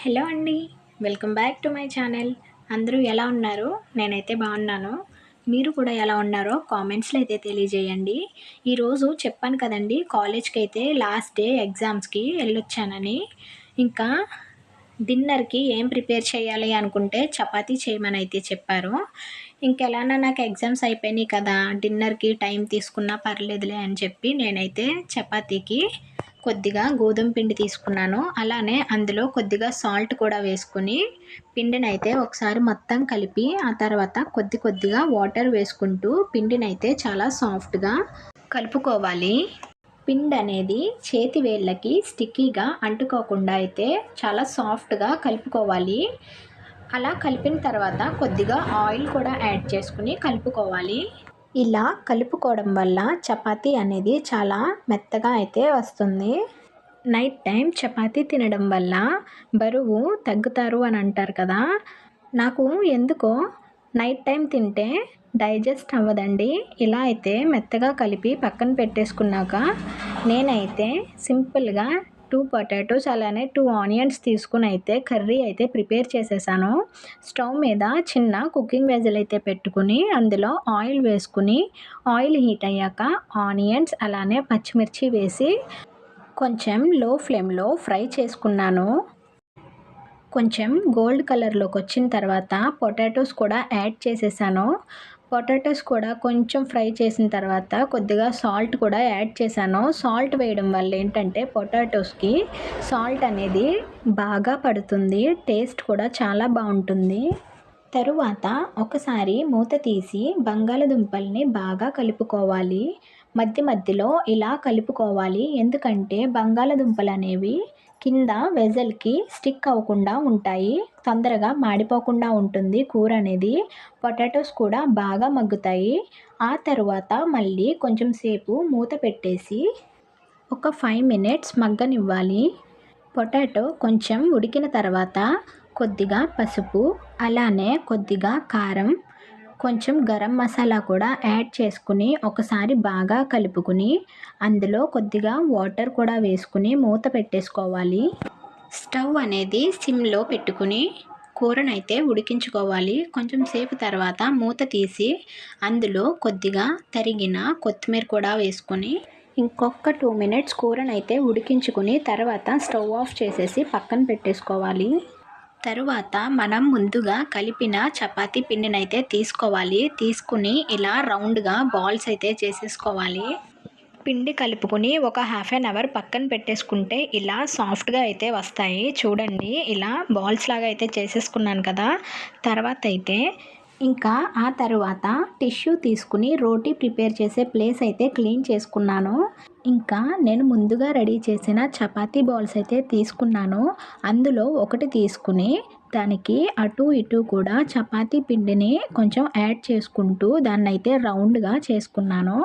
Hello అండి. Welcome back to my channel. అందరూ ఎలా ఉన్నారు? నేనైతే బాగున్నాను. మీరు కూడా ఎలా ఉన్నారో కామెంట్స్లో అయితే తెలియజేయండి. ఈరోజు చెప్పాను కదండి, కాలేజ్కి అయితే లాస్ట్ డే ఎగ్జామ్స్కి వెళ్ళొచ్చానని. ఇంకా డిన్నర్కి ఏం ప్రిపేర్ చేయాలి అనుకుంటే చపాతీ చేయమని అయితే చెప్పారు. ఇంకెలానా నాకు ఎగ్జామ్స్ అయిపోయినాయి కదా, డిన్నర్కి టైం తీసుకున్నా పర్లేదులే అని చెప్పి నేనైతే చపాతీకి కొద్దిగా గోధుమ పిండి తీసుకున్నాను. అలానే అందులో కొద్దిగా సాల్ట్ కూడా వేసుకుని పిండినైతే ఒకసారి మొత్తం కలిపి ఆ తర్వాత కొద్దిగా వాటర్ వేసుకుంటూ పిండినైతే చాలా సాఫ్ట్గా కలుపుకోవాలి. పిండి అనేది చేతి వేళ్ళకి స్టిక్కీగా అంటుకోకుండా అయితే చాలా సాఫ్ట్గా కలుపుకోవాలి. అలా కలిపిన తర్వాత కొద్దిగా ఆయిల్ కూడా యాడ్ చేసుకుని కలుపుకోవాలి. ఇలా కలుపుకోవడం వల్ల చపాతీ అనేది చాలా మెత్తగా అయితే వస్తుంది. నైట్ టైం చపాతీ తినడం వల్ల బరువు తగ్గుతారు అని అంటారు కదా. నాకు ఎందుకో నైట్ టైం తింటే డైజెస్ట్ అవ్వదండి. ఇలా అయితే మెత్తగా కలిపి పక్కన పెట్టేసుకున్నాక నేనైతే సింపుల్గా 2 పొటాటోస్ అలానే 2 ఆనియన్స్ తీసుకుని అయితే కర్రీ అయితే ప్రిపేర్ చేసేసాను. స్టవ్ మీద చిన్న కుకింగ్ వెజల్ అయితే పెట్టుకుని అందులో ఆయిల్ వేసుకుని ఆయిల్ హీట్ అయ్యాక ఆనియన్స్ అలానే పచ్చిమిర్చి వేసి కొంచెం లో ఫ్లేమ్లో ఫ్రై చేసుకున్నాను. కొంచెం గోల్డ్ కలర్లోకి వచ్చిన తర్వాత పొటాటోస్ కూడా యాడ్ చేసేసాను. పొటాటోస్ కూడా కొంచెం ఫ్రై చేసిన తర్వాత కొద్దిగా సాల్ట్ కూడా యాడ్ చేశాను. సాల్ట్ వేయడం వల్ల ఏంటంటే పొటాటోస్కి సాల్ట్ అనేది బాగా పడుతుంది, టేస్ట్ కూడా చాలా బాగుంటుంది. తరువాత ఒకసారి మూత తీసి బంగాళదుంపల్ని బాగా కలుపుకోవాలి. మధ్యలో ఇలా కలుపుకోవాలి, ఎందుకంటే బంగాళదుంపలు అనేవి కింద వెజల్కి స్టిక్ అవ్వకుండా ఉంటాయి, తొందరగా మాడిపోకుండా ఉంటుంది కూర అనేది. పొటాటోస్ కూడా బాగా మగ్గుతాయి. ఆ తర్వాత మళ్ళీ కొంచెం సేపు మూత పెట్టేసి ఒక 5 మినిట్స్ మగ్గనివ్వాలి. పొటాటో కొంచెం ఉడికిన తర్వాత కొద్దిగా పసుపు అలానే కొద్దిగా కారం, కొంచెం గరం మసాలా కూడా యాడ్ చేసుకుని ఒకసారి బాగా కలుపుకుని అందులో కొద్దిగా వాటర్ కూడా వేసుకుని మూత పెట్టేసుకోవాలి. స్టవ్ అనేది సిమ్లో పెట్టుకుని కూరనైతే ఉడికించుకోవాలి. కొంచెం సేపు తర్వాత మూత తీసి అందులో కొద్దిగా తరిగిన కొత్తిమీర కూడా వేసుకొని ఇంకొక 2 మినిట్స్ కూరనైతే ఉడికించుకుని తర్వాత స్టవ్ ఆఫ్ చేసేసి పక్కన పెట్టేసుకోవాలి. తరువాత మనం ముందుగా కలిపిన చపాతీ పిండినైతే తీసుకోవాలి. తీసుకుని ఇలా రౌండ్గా బాల్స్ అయితే చేసేసుకోవాలి. పిండి కలుపుకొని ఒక హాఫ్ అన్ అవర్ పక్కన పెట్టేసుకుంటే ఇలా సాఫ్ట్గా అయితే వస్తాయి. చూడండి, ఇలా బాల్స్ లాగా అయితే చేసేసుకున్నాను కదా. తర్వాత అయితే ఇంకా ఆ తర్వాత టిష్యూ తీసుకుని రోటీ ప్రిపేర్ చేసే ప్లేస్ అయితే క్లీన్ చేసుకున్నాను. ఇంకా నేను ముందుగా రెడీ చేసిన చపాతీ బాల్స్ అయితే తీసుకున్నాను. అందులో ఒకటి తీసుకుని దానికి అటు ఇటు కూడా చపాతీ పిండిని కొంచెం యాడ్ చేసుకుంటూ దాన్నైతే రౌండ్గా చేసుకున్నాను.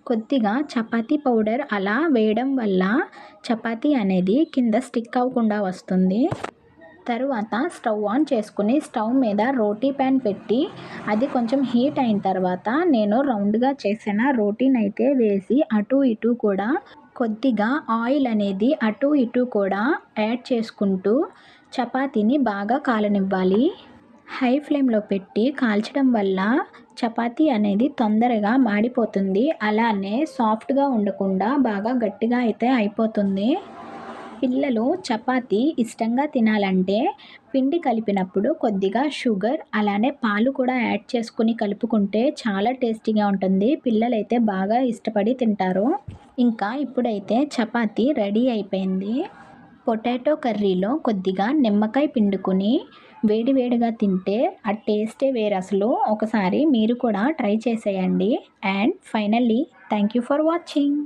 కొద్దిగా చపాతీ పౌడర్ అలా వేయడం వల్ల చపాతీ అనేది కింద స్టిక్ అవ్వకుండా వస్తుంది. తరువాత స్టవ్ ఆన్ చేసుకుని స్టవ్ మీద రోటీ ప్యాన్ పెట్టి అది కొంచెం హీట్ అయిన తర్వాత నేను రౌండ్గా చేసిన రోటీని అయితే వేసి అటు ఇటు కూడా కొద్దిగా ఆయిల్ అనేది అటు ఇటు కూడా యాడ్ చేసుకుంటూ చపాతీని బాగా కాలనివ్వాలి. హై ఫ్లేమ్లో పెట్టి కాల్చడం వల్ల చపాతీ అనేది తొందరగా మాడిపోతుంది, అలానే సాఫ్ట్గా ఉండకుండా బాగా గట్టిగా అయితే అయిపోతుంది. పిల్లలు చపాతీ ఇష్టంగా తినాలంటే పిండి కలిపినప్పుడు కొద్దిగా షుగర్ అలానే పాలు కూడా యాడ్ చేసుకుని కలుపుకుంటే చాలా టేస్టీగా ఉంటుంది. పిల్లలైతే బాగా ఇష్టపడి తింటారు. ఇంకా ఇప్పుడైతే చపాతీ రెడీ అయిపోయింది. పొటాటో కర్రీలో కొద్దిగా నిమ్మకాయ పిండుకుని వేడివేడిగా తింటే ఆ టేస్టే వేరు అసలు. ఒకసారి మీరు కూడా ట్రై చేసేయండి. And finally thank you for watching.